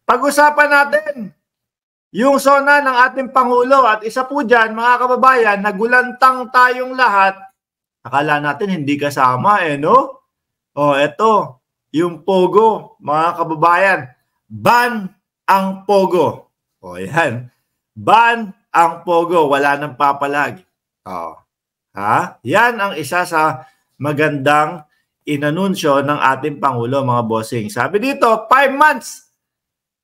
Pag-usapan natin yung SONA ng ating Pangulo at isa po dyan, mga kababayan, nagulantang tayong lahat. Akala natin hindi kasama no? O eto, yung Pogo, mga kababayan. Ban ang Pogo. O yan. Ban ang Pogo. Wala nang papalag. O. Ha? Yan ang isa sa magandang inanunsyo ng ating Pangulo, mga bossing. Sabi dito, 5 months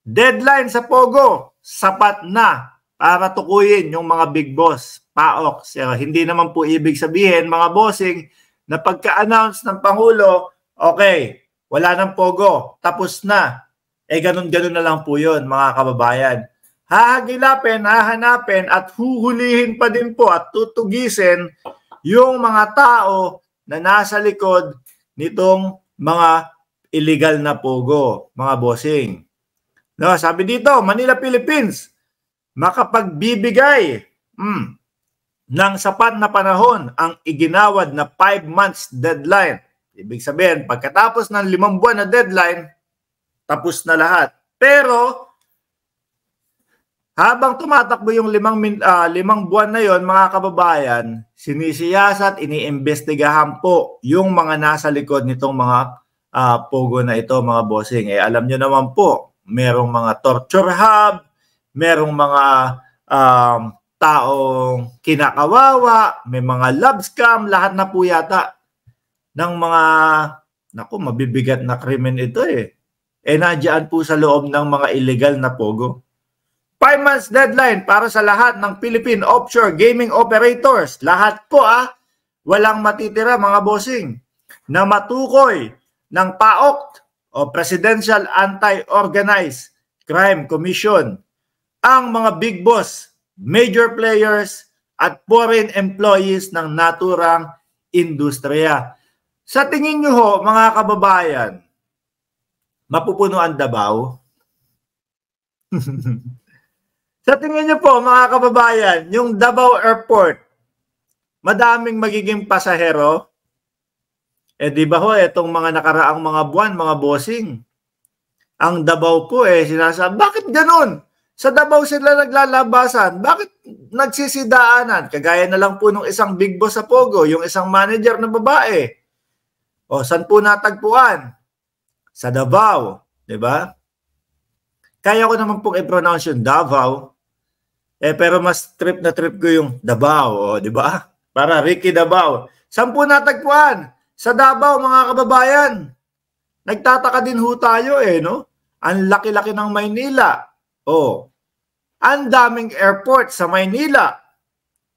deadline sa Pogo. Sapat na para tukuyin yung mga big boss, PAOK. Hindi naman po ibig sabihin, mga bossing, na pagka-announce ng Pangulo, okay, wala ng Pogo, tapos na. Ganun-ganun na lang po yun, mga kababayan. Hahagilapin, hahanapin, at huhulihin pa din po at tutugisin yung mga tao na nasa likod nitong mga illegal na Pogo, mga bossing. No, sabi dito, Manila, Philippines, makapagbibigay ng sapat na panahon ang iginawad na 5 months deadline. Ibig sabihin, pagkatapos ng 5 buwan na deadline, tapos na lahat. Pero, habang tumatakbo yung 5 buwan na yon, mga kababayan, sinisiyasat, iniimbestigahan po yung mga nasa likod nitong mga Pogo na ito, mga bossing. Alam nyo naman po, merong mga torture hub, merong mga taong kinakawawa, may mga love scam, lahat na po yata ng mga, mabibigat na krimen ito nandiyan po sa loob ng mga illegal na Pogo. 5 months deadline para sa lahat ng Philippine offshore gaming operators. Lahat po walang matitira, mga bossing, na matukoy ng PAOK o Presidential Anti-Organized Crime Commission ang mga big boss, major players at foreign employees ng naturang industriya. Sa tingin nyo ho, mga kababayan, mapupuno ang Davao? Sa tingin nyo po, mga kababayan, yung Davao Airport, madaming magiging pasahero? Di ba ho, itong mga nakaraang mga buwan, mga bossing, ang Davao po sinasabi, bakit ganun? Sa Davao sila naglalabasan, bakit nagsisidaanan? Kagaya na lang po nung isang big boss sa Pogo, yung isang manager na babae. Saan po natagpuan? Sa Davao, di ba? Kaya ko naman pong i-pronounce yung Davao, pero mas trip na trip ko yung Davao, di ba? Para Ricky Davao. Saan po natagpuan? Sa Davao, mga kababayan. Nagtataka din ho tayo no? Ang laki-laki ng Maynila. Ang daming airport sa Maynila.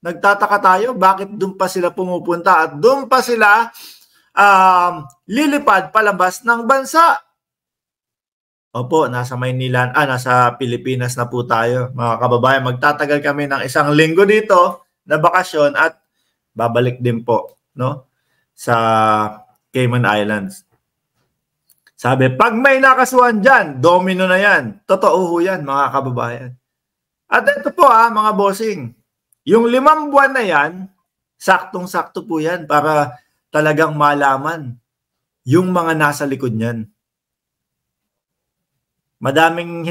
Nagtataka tayo, bakit doon pa sila pumupunta at doon pa sila lilipad palabas ng bansa? Opo, nasa Maynila, nasa Pilipinas na po tayo, mga kababayan. Magtatagal kami ng 1 linggo dito na bakasyon at babalik din po, no? Sa Cayman Islands. Sabi, pag may nakasuhan dyan, domino na yan. Totoo ho yan, mga kababayan. At ito po mga bossing, yung 5 buwan na yan, saktong-sakto po yan para talagang malaman yung mga nasa likod niyan. Madaming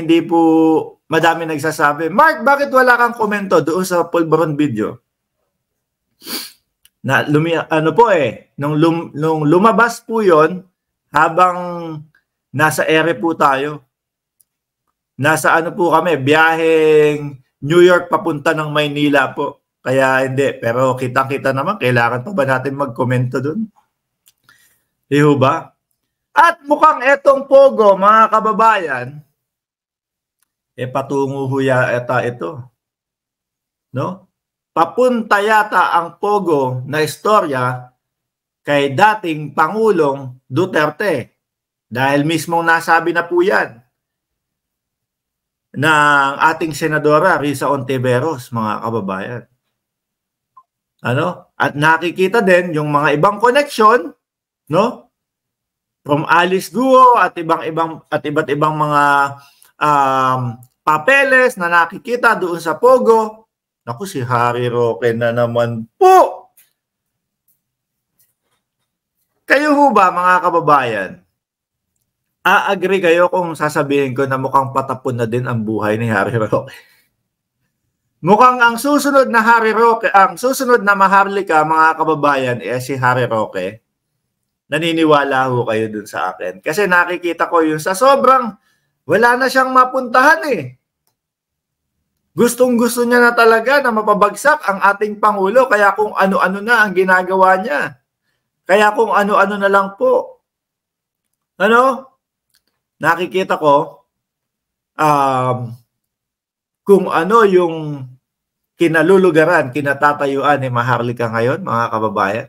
nagsasabi, Mark, bakit wala kang komento doon sa Pulveron video? Na nung lumabas po yon, habang nasa ere po tayo, nasa po kami, biyaheng New York papunta ng Maynila po, kaya hindi, pero kitang-kita naman, kailangan pa ba natin magkomento doon? Iho ba? At mukhang etong Pogo, mga kababayan, patungo ho ito, no? Papunta yata ang Pogo na istorya kay dating Pangulong Duterte. Dahil mismong nasabi na po yan ng ating Senadora Risa Ontiveros, mga kababayan. At nakikita din yung mga ibang connection, no? From Alice Guo at iba't ibang mga papeles na nakikita doon sa Pogo. Naku, si Harry Roque na naman po. Kayo ho ba, mga kababayan, Agree kayo kung sasabihin ko na mukhang patapon na din ang buhay ni Harry Roque. Mukhang ang susunod na Maharlika, mga kababayan, si Harry Roque. Naniniwala ho kayo dun sa akin. Kasi nakikita ko yung sa sobrang wala na siyang mapuntahan eh. Gustong-gusto niya na talaga na mapabagsak ang ating Pangulo. Kaya kung ano-ano na ang ginagawa niya. Kaya kung ano-ano na lang po. Nakikita ko kung ano yung kinalulugaran, kinatatayuan ni Maharlika ngayon, mga kababayan.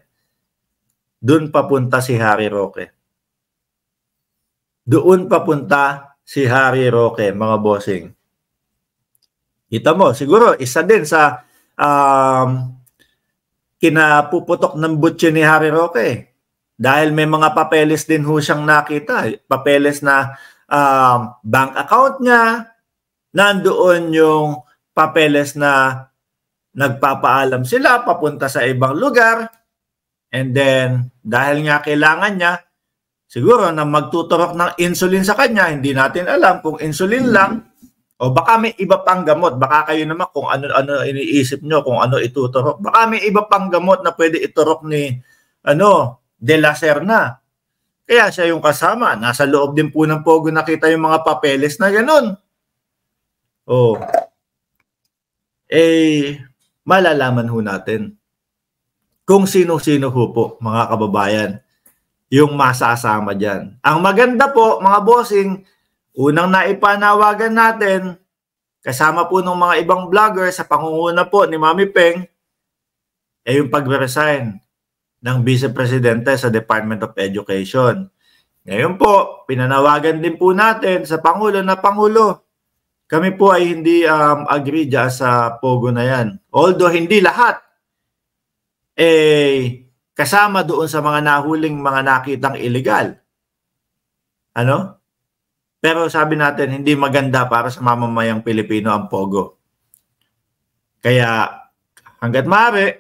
Doon papunta si Harry Roque. Doon papunta si Harry Roque, mga bossing. Kita mo, siguro isa din sa kinapuputok ng butse ni Harry Roque. Dahil may mga papeles din ho siyang nakita. Papeles na bank account niya. Nandoon yung papeles na nagpapaalam sila papunta sa ibang lugar. And then, dahil nga kailangan niya, siguro na magtuturok ng insulin sa kanya, hindi natin alam kung insulin lang o baka may iba pang gamot. Baka kayo naman kung ano iniisip nyo, kung ano ituturok. Baka may iba pang gamot na pwede iturok ni De La Serna. Kaya siya yung kasama. Nasa loob din po ng Pogo nakita yung mga papeles na gano'n. Malalaman ho natin kung sino-sino ho po, mga kababayan, yung masasama dyan. Ang maganda po, mga bossing, unang naipanawagan natin, kasama po ng mga ibang vlogger sa pangunguna po ni Mami Peng, yung pag-resign ng Vice Presidente sa Department of Education. Ngayon po, pinanawagan din po natin sa Pangulo na Pangulo, kami po ay hindi agree dyan sa Pogo na yan. Although hindi lahat kasama doon sa mga nahuling mga nakitang illegal. Pero sabi natin, hindi maganda para sa mamamayang Pilipino ang Pogo. Kaya hanggat maaari,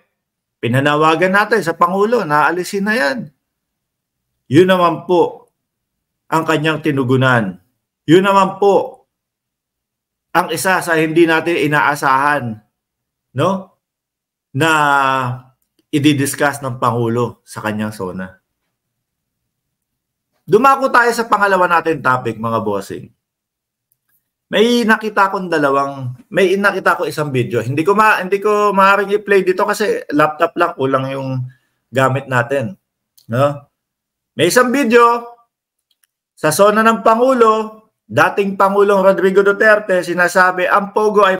pinanawagan natin sa Pangulo na alisin na yan. Yun naman po ang kanyang tinugunan. Yun naman po ang isa sa hindi natin inaasahan, na i-discuss ng Pangulo sa kanyang SONA. Dumako tayo sa pangalawa natin topic, mga bossing. May nakita ko isang video. Hindi ko maaaring i-play dito kasi laptop lang, kulang yung gamit natin. May isang video sa SONA ng Pangulo, dating Pangulong Rodrigo Duterte, sinasabi ang Pogo ay